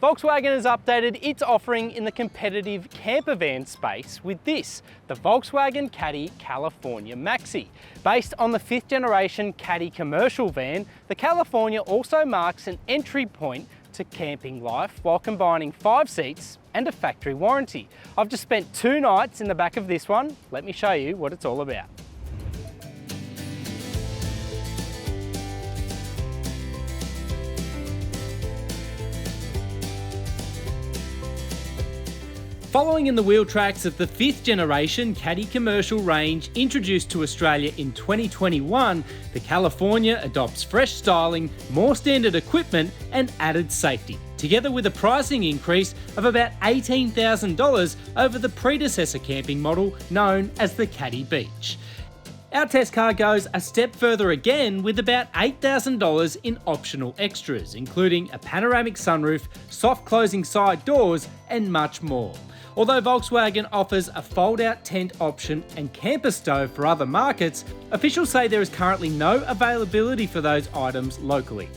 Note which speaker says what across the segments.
Speaker 1: Volkswagen has updated its offering in the competitive campervan space with this, the Volkswagen Caddy California Maxi. Based on the 5th generation Caddy commercial van, the California also marks an entry point to camping life while combining 5 seats and a factory warranty. I've just spent 2 nights in the back of this one. Let me show you what it's all about. Following in the wheel tracks of the 5th generation Caddy commercial range introduced to Australia in 2021, the California adopts fresh styling, more standard equipment and added safety, together with a pricing increase of about $18,000 over the predecessor camping model known as the Caddy Beach. Our test car goes a step further again with about $8,000 in optional extras, including a panoramic sunroof, soft closing side doors and much more. Although Volkswagen offers a fold-out tent option and camper stove for other markets, officials say there is currently no availability for those items locally.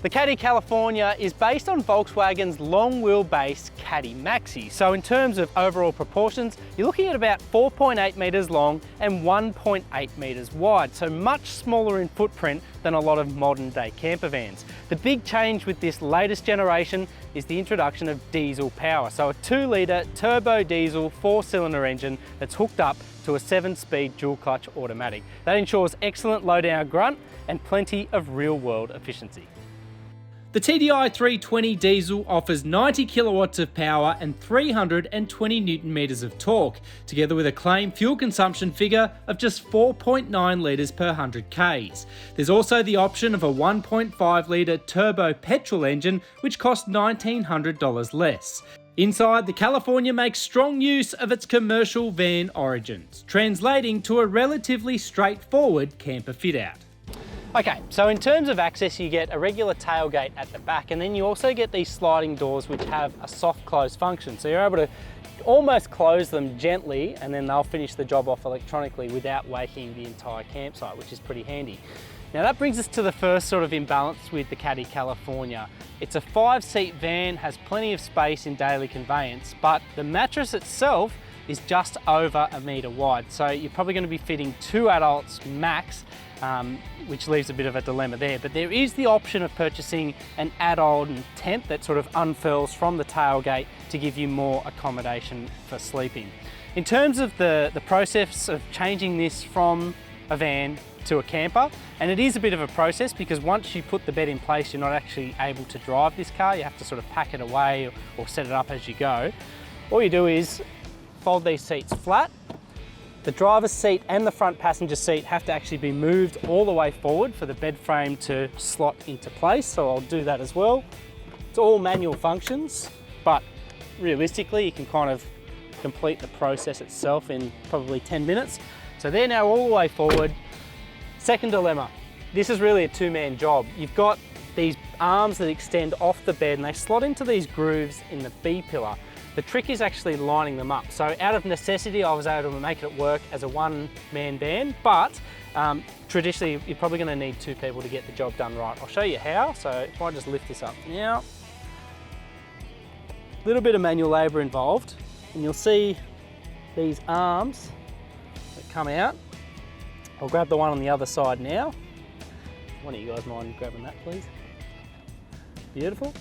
Speaker 1: The Caddy California is based on Volkswagen's long wheelbase Caddy Maxi. So in terms of overall proportions, you're looking at about 4.8 metres long and 1.8 metres wide, so much smaller in footprint than a lot of modern day camper vans. The big change with this latest generation is the introduction of diesel power. So a 2-litre turbo diesel 4-cylinder engine that's hooked up to a 7-speed dual clutch automatic. That ensures excellent low down grunt and plenty of real world efficiency. The TDI 320 diesel offers 90 kilowatts of power and 320 newton meters of torque, together with a claimed fuel consumption figure of just 4.9 litres per 100 Ks. There's also the option of a 1.5 litre turbo petrol engine, which costs $1,900 less. Inside, the California makes strong use of its commercial van origins, translating to a relatively straightforward camper fit-out. Okay, so in terms of access, you get a regular tailgate at the back, and then you also get these sliding doors which have a soft close function. So you're able to almost close them gently, and then they'll finish the job off electronically without waking the entire campsite, which is pretty handy. Now that brings us to the first sort of imbalance with the Caddy California. It's a 5-seat van, has plenty of space in daily conveyance, but the mattress itself is just over 1 metre wide. So you're probably going to be fitting 2 adults max, which leaves a bit of a dilemma there. But there is the option of purchasing an add-on tent that sort of unfurls from the tailgate to give you more accommodation for sleeping. In terms of the process of changing this from a van to a camper, and it is a bit of a process because once you put the bed in place, you're not actually able to drive this car. You have to sort of pack it away or set it up as you go. All you do is fold these seats flat. The driver's seat and the front passenger seat have to actually be moved all the way forward for the bed frame to slot into place, so I'll do that as well. It's all manual functions, but realistically you can kind of complete the process itself in probably 10 minutes. So they're now all the way forward. Second dilemma, this is really a 2-man job. You've got these arms that extend off the bed and they slot into these grooves in the B-pillar. The trick is actually lining them up. So out of necessity, I was able to make it work as a 1-man van, but traditionally, you're probably gonna need 2 people to get the job done right. I'll show you how. So if I just lift this up now, a little bit of manual labor involved, and you'll see these arms that come out. I'll grab the one on the other side now. One of you guys mind grabbing that, please? Beautiful.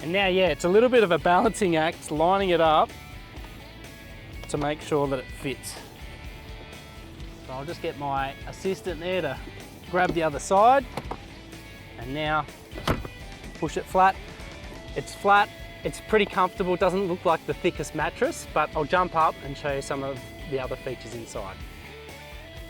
Speaker 1: And now, yeah, it's a little bit of a balancing act, lining it up to make sure that it fits. So I'll just get my assistant there to grab the other side, and now push it flat. It's flat, it's pretty comfortable, it doesn't look like the thickest mattress, but I'll jump up and show you some of the other features inside.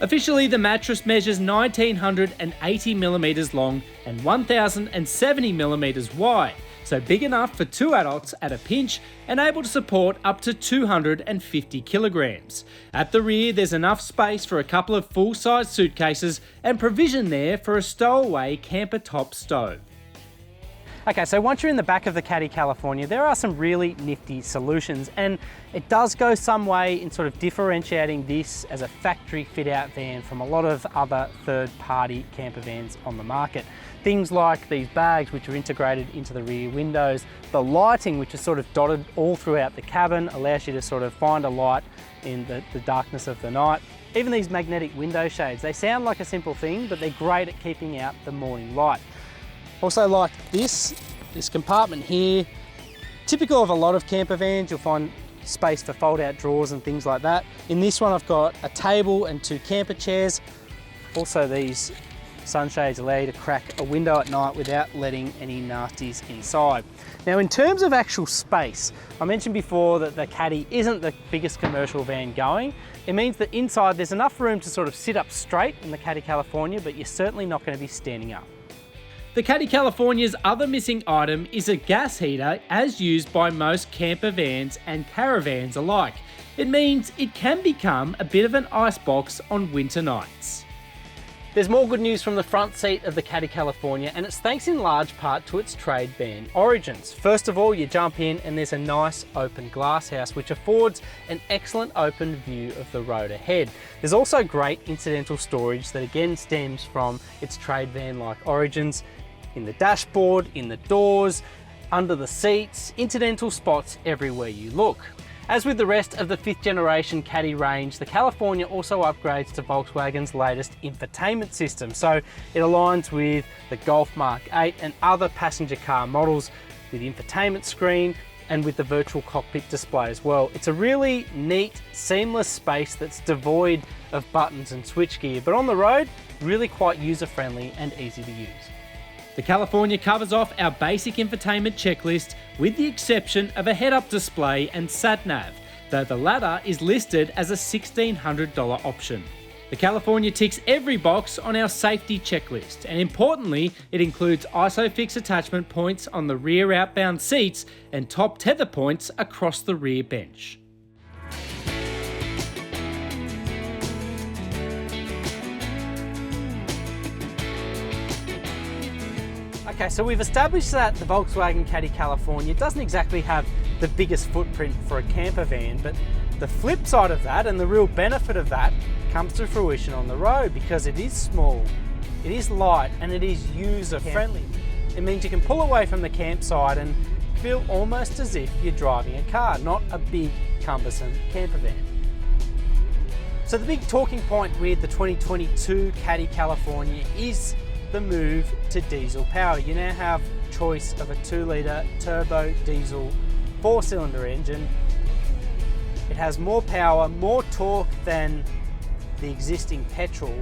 Speaker 1: Officially, the mattress measures 1,980 millimetres long and 1,070 millimetres wide. So big enough for 2 adults at a pinch and able to support up to 250 kilograms. At the rear, there's enough space for a couple of full-size suitcases and provision there for a stowaway camper top stove. Okay, so once you're in the back of the Caddy California, there are some really nifty solutions, and it does go some way in sort of differentiating this as a factory fit out van from a lot of other third-party camper vans on the market. Things like these bags, which are integrated into the rear windows, the lighting, which is sort of dotted all throughout the cabin, allows you to sort of find a light in the darkness of the night. Even these magnetic window shades, they sound like a simple thing, but they're great at keeping out the morning light. Also like this compartment here, typical of a lot of camper vans, you'll find space for fold out drawers and things like that. In this one I've got a table and 2 camper chairs. Also these sunshades allow you to crack a window at night without letting any nasties inside. Now in terms of actual space, I mentioned before that the Caddy isn't the biggest commercial van going. It means that inside there's enough room to sort of sit up straight in the Caddy California, but you're certainly not going to be standing up. The Caddy California's other missing item is a gas heater, as used by most camper vans and caravans alike. It means it can become a bit of an icebox on winter nights. There's more good news from the front seat of the Caddy California, and it's thanks in large part to its trade van origins. First of all, you jump in and there's a nice open glass house which affords an excellent open view of the road ahead. There's also great incidental storage that again stems from its trade van-like origins. In the dashboard, in the doors, under the seats, incidental spots everywhere you look. As with the rest of the 5th generation Caddy range, the California also upgrades to Volkswagen's latest infotainment system, so it aligns with the Golf Mark 8 and other passenger car models with the infotainment screen and with the virtual cockpit display as well. It's a really neat, seamless space that's devoid of buttons and switchgear, but on the road, really quite user-friendly and easy to use. The California covers off our basic infotainment checklist with the exception of a head-up display and sat-nav, though the latter is listed as a $1,600 option. The California ticks every box on our safety checklist, and importantly, it includes ISOFIX attachment points on the rear outbound seats and top tether points across the rear bench. Okay, so we've established that the Volkswagen Caddy California doesn't exactly have the biggest footprint for a camper van, but the flip side of that and the real benefit of that comes to fruition on the road because it is small, it is light, and it is user-friendly. It means you can pull away from the campsite and feel almost as if you're driving a car, not a big, cumbersome camper van. So the big talking point with the 2022 Caddy California is the move to diesel power. You now have choice of a 2-litre turbo diesel 4-cylinder engine. It has more power, more torque than the existing petrol,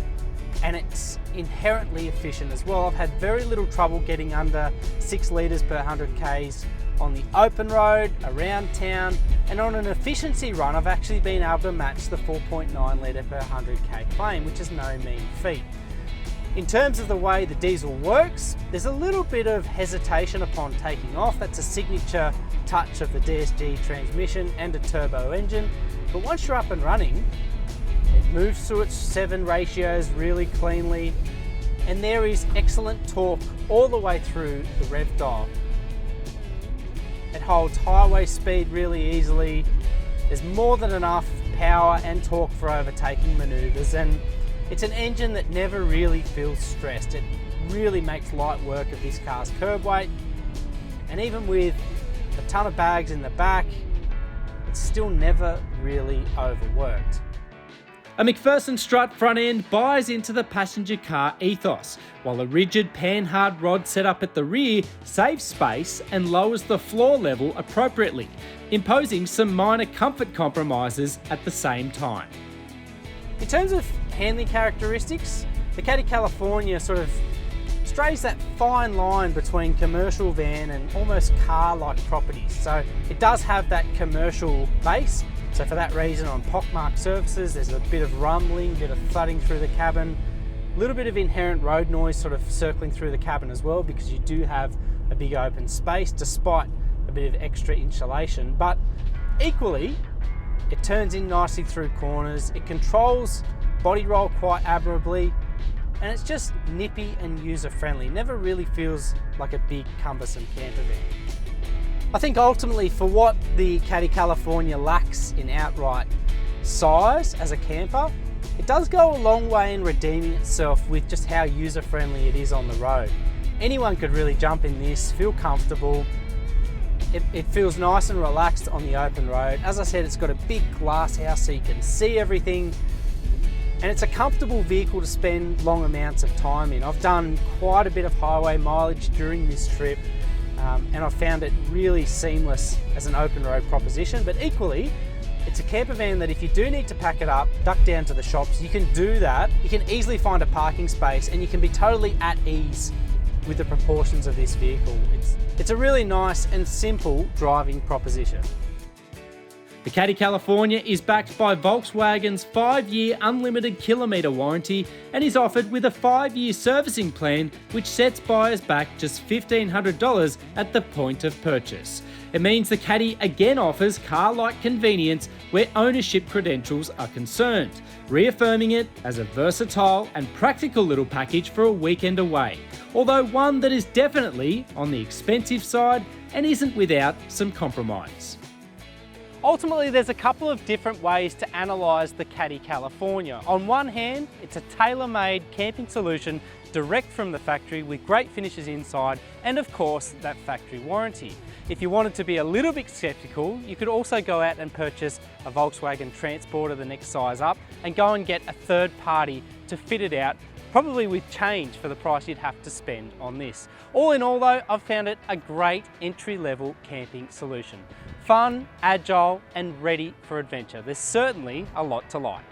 Speaker 1: and it's inherently efficient as well. I've had very little trouble getting under 6 litres per 100 k's on the open road, around town, and on an efficiency run I've actually been able to match the 4.9 litre per 100k claim, which is no mean feat. In terms of the way the diesel works, there's a little bit of hesitation upon taking off. That's a signature touch of the DSG transmission and a turbo engine. But once you're up and running, it moves through its 7 ratios really cleanly, and there is excellent torque all the way through the rev dial. It holds highway speed really easily. There's more than enough power and torque for overtaking maneuvers, and it's an engine that never really feels stressed. It really makes light work of this car's curb weight, and even with a ton of bags in the back, it's still never really overworked. A McPherson strut front end buys into the passenger car ethos, while a rigid panhard rod setup at the rear saves space and lowers the floor level appropriately, imposing some minor comfort compromises at the same time. In terms of handling characteristics, the Caddy California sort of strays that fine line between commercial van and almost car-like properties. So it does have that commercial base. So for that reason, on pockmarked surfaces, there's a bit of rumbling, a bit of thudding through the cabin, a little bit of inherent road noise sort of circling through the cabin as well, because you do have a big open space despite a bit of extra insulation. But equally, it turns in nicely through corners, it controls body roll quite admirably, and it's just nippy and user-friendly. Never really feels like a big cumbersome camper van. I think ultimately for what the Caddy California lacks in outright size as a camper, it does go a long way in redeeming itself with just how user-friendly it is on the road. Anyone could really jump in this, feel comfortable. It feels nice and relaxed on the open road. As I said, it's got a big glass house so you can see everything. And it's a comfortable vehicle to spend long amounts of time in. I've done quite a bit of highway mileage during this trip, and I've found it really seamless as an open road proposition. But equally, it's a camper van that if you do need to pack it up, duck down to the shops, you can do that. You can easily find a parking space and you can be totally at ease with the proportions of this vehicle. It's a really nice and simple driving proposition. The Caddy California is backed by Volkswagen's 5-year unlimited kilometre warranty and is offered with a 5-year servicing plan which sets buyers back just $1,500 at the point of purchase. It means the Caddy again offers car-like convenience where ownership credentials are concerned, reaffirming it as a versatile and practical little package for a weekend away, although one that is definitely on the expensive side and isn't without some compromise. Ultimately, there's a couple of different ways to analyse the Caddy California. On one hand, it's a tailor-made camping solution direct from the factory with great finishes inside and of course that factory warranty. If you wanted to be a little bit sceptical, you could also go out and purchase a Volkswagen Transporter the next size up and go and get a third party to fit it out, probably with change for the price you'd have to spend on this. All in all though, I've found it a great entry-level camping solution. Fun, agile and ready for adventure. There's certainly a lot to like.